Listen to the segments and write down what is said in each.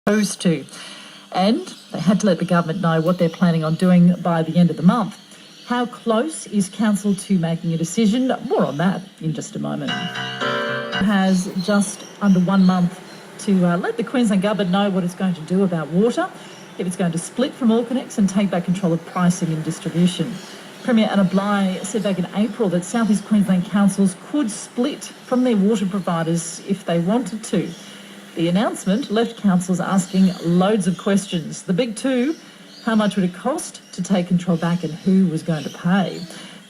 supposed to. And they had to let the government know what they're planning on doing by the end of the month. How close is council to making a decision? More on that in just a moment. Has just under 1 month to let the Queensland government know what it's going to do about water, if it's going to split from Allconex and take back control of pricing and distribution. Premier Anna Bligh said back in April that South East Queensland councils could split from their water providers if they wanted to. The announcement left councils asking loads of questions. The big two: how much would it cost to take control back and who was going to pay?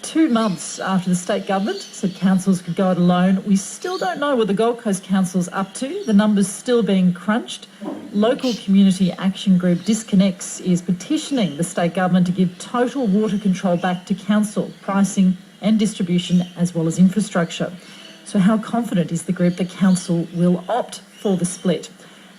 2 months after the state government said councils could go it alone, we still don't know what the Gold Coast Council's up to. The numbers still being crunched. Local community action group Disconex is petitioning the state government to give total water control back to council, pricing and distribution as well as infrastructure. So how confident is the group that council will opt for the split?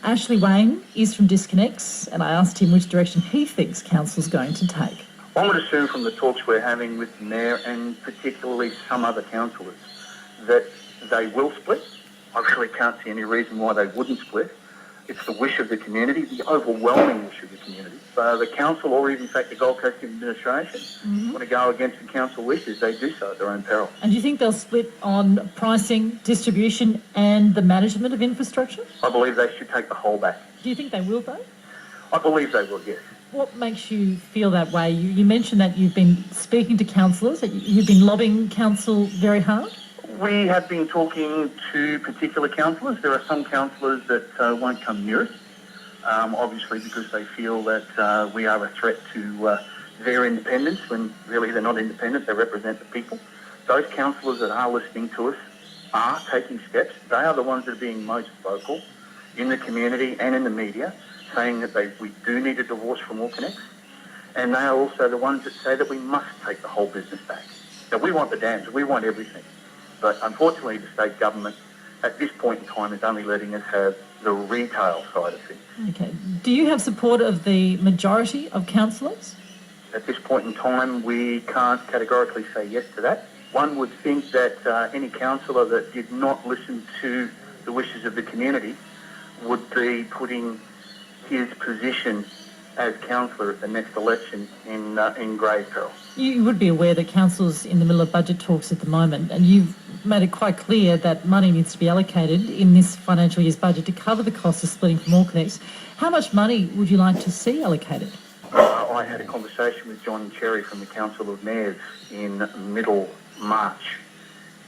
Wain is from Disconex, and I asked him which direction he thinks council's going to take. I would assume from the talks we're having with the Mayor and particularly some other councillors that they will split. I really can't see any reason why they wouldn't split. It's the wish of the community, the overwhelming wish of the community. The council, or even in fact the Gold Coast administration, want to go against the council wishes. They do so at their own peril. And do you think they'll split on pricing, distribution and the management of infrastructure? I believe they should take the whole back. Do you think they will, though? I believe they will, yes. What makes you feel that way? You mentioned that you've been speaking to councillors, that you've been lobbying council very hard. We have been talking to particular councillors. There are some councillors that won't come near us, obviously because they feel that we are a threat to their independence when really they're not independent, they represent the people. Those councillors that are listening to us are taking steps. They are the ones that are being most vocal in the community and in the media, saying that we do need a divorce from Allconex, and they are also the ones that say that we must take the whole business back. Now, we want the dams, we want everything, but unfortunately the state government at this point in time is only letting us have the retail side of things. Okay. Do you have support of the majority of councillors? At this point in time, we can't categorically say yes to that. One would think that any councillor that did not listen to the wishes of the community would be putting his position as councillor at the next election in grave peril. You would be aware that council's in the middle of budget talks at the moment, and you've made it quite clear that money needs to be allocated in this financial year's budget to cover the cost of splitting from Allconex. How much money would you like to see allocated? I had a conversation with John Cherry from the Council of Mayors in middle March,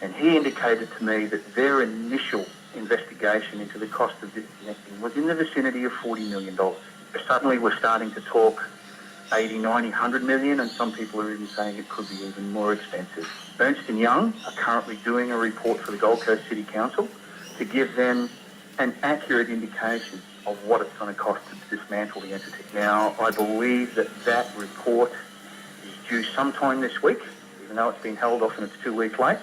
and he indicated to me that their initial investigation into the cost of disconnecting was in the vicinity of $40 million. Suddenly we're starting to talk 80, 90, 100 million, and some people are even saying it could be even more expensive. Ernst & Young are currently doing a report for the Gold Coast City Council to give them an accurate indication of what it's going to cost to dismantle the entity. Now, I believe that report is due sometime this week, even though it's been held off and it's 2 weeks late.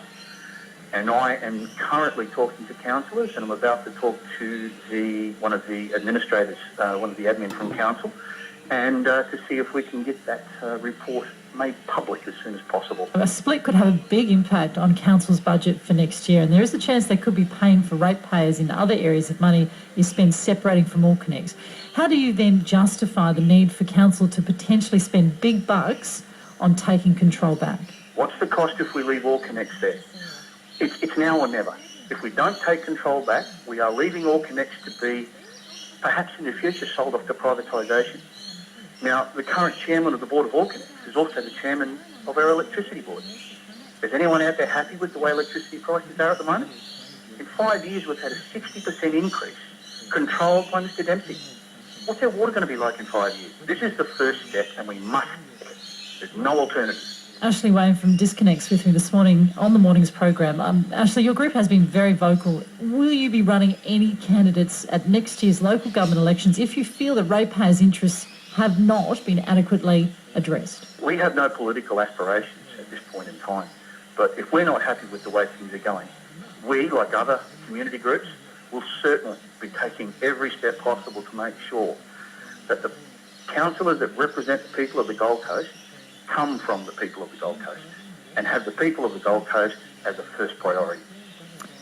And I am currently talking to councillors, and I'm about to talk to one of the administrators, one of the admin from council, and to see if we can get that report made public as soon as possible. A split could have a big impact on council's budget for next year, and there is a chance they could be paying for ratepayers in other areas if money is spent separating from Allconex. How do you then justify the need for council to potentially spend big bucks on taking control back? What's the cost if we leave Allconex there? It's now or never. If we don't take control back, we are leaving Allconex to be, perhaps in the future, sold off to privatisation. Now, the current chairman of the board of Allconex is also the chairman of our electricity board. Is anyone out there happy with the way electricity prices are at the moment? In 5 years, we've had a 60% increase, controlled by Mr Dempsey. What's our water going to be like in 5 years? This is the first step, and we must take it. There's no alternative. Wain from Disconex with me this morning on the morning's program. Ashley, your group has been very vocal. Will you be running any candidates at next year's local government elections if you feel that ratepayers' interests have not been adequately addressed? We have no political aspirations at this point in time, but if we're not happy with the way things are going, we, like other community groups, will certainly be taking every step possible to make sure that the councillors that represent the people of the Gold Coast come from the people of the Gold Coast and have the people of the Gold Coast as a first priority.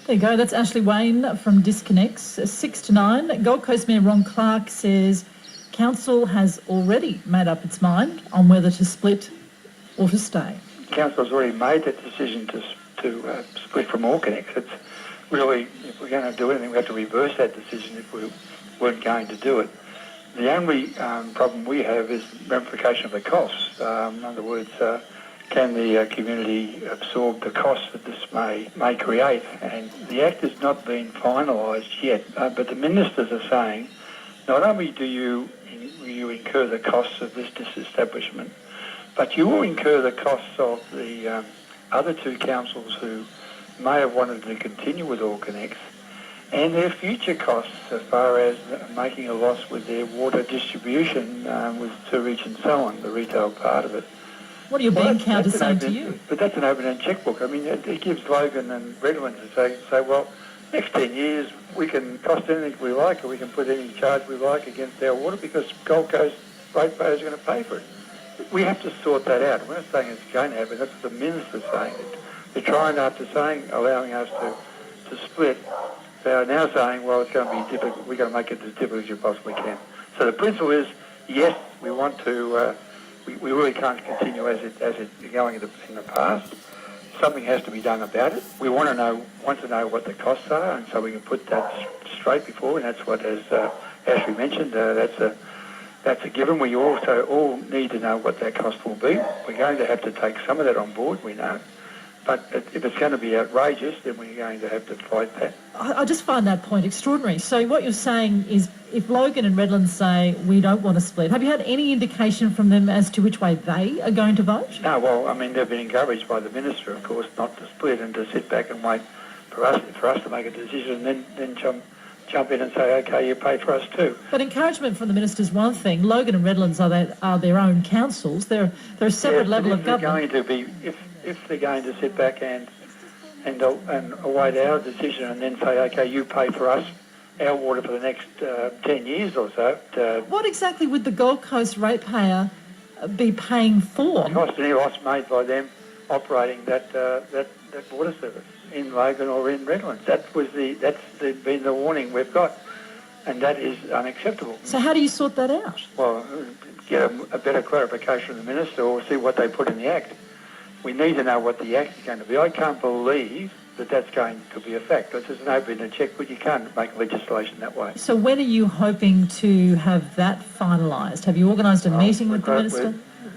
There you go. That's Ashley Wain from Disconex. 6 to 9. Gold Coast Mayor Ron Clarke says council has already made up its mind on whether to split or to stay. Council's already made that decision to split from Orcanex. It's really, if we're going to do anything, we have to reverse that decision if we weren't going to do it. The only problem we have is ramification of the costs. In other words, can the community absorb the costs that this may create? And the Act has not been finalised yet, but the ministers are saying not only do you incur the costs of this disestablishment, but you will incur the costs of the other two councils who may have wanted to continue with Orcanex, and their future costs as far as making a loss with their water distribution with sewage and so on, the retail part of it. What are your bank counters saying to you? But that's an open-end checkbook. I mean, it gives Logan and Redlands to say, well, next 10 years we can cost anything we like, or we can put any charge we like against our water because Gold Coast ratepayers are going to pay for it. We have to sort that out. We're not saying it's going to happen. That's what the minister's saying. They're trying, after allowing us to split, they are now saying, well, it's going to be difficult. We've got to make it as difficult as you possibly can. So the principle is, yes, we want to. We really can't continue as it going in the past. Something has to be done about it. We want to know what the costs are, and so we can put that straight before. And that's what, as Ashley mentioned, that's a given. We also all need to know what that cost will be. We're going to have to take some of that on board, we know. But if it's going to be outrageous, then we're going to have to fight that. I just find that point extraordinary. So what you're saying is if Logan and Redlands say we don't want to split, have you had any indication from them as to which way they are going to vote? No, well, I mean, they've been encouraged by the Minister, of course, not to split and to sit back and wait for us to make a decision and then jump in and say, OK, you pay for us too. But encouragement from the Minister is one thing. Logan and Redlands are their own councils. They're a separate level of government. If they're going to sit back and await our decision and then say, OK, you pay for us our water for the next 10 years or so. What exactly would the Gold Coast ratepayer be paying for? The cost any loss made by them operating that water service in Logan or in Redlands. That's been the warning we've got, and that is unacceptable. So how do you sort that out? Well, get a better clarification from the Minister or see what they put in the Act. We need to know what the Act is going to be. I can't believe that that's going to be a fact. It's just an open check, but you can't make legislation that way. So when are you hoping to have that finalised? Have you organised a meeting with the Minister?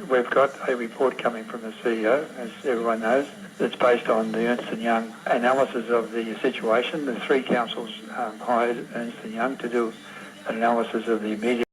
We've got a report coming from the CEO, as everyone knows, that's based on the Ernst & Young analysis of the situation. The three councils hired Ernst & Young to do an analysis of the immediate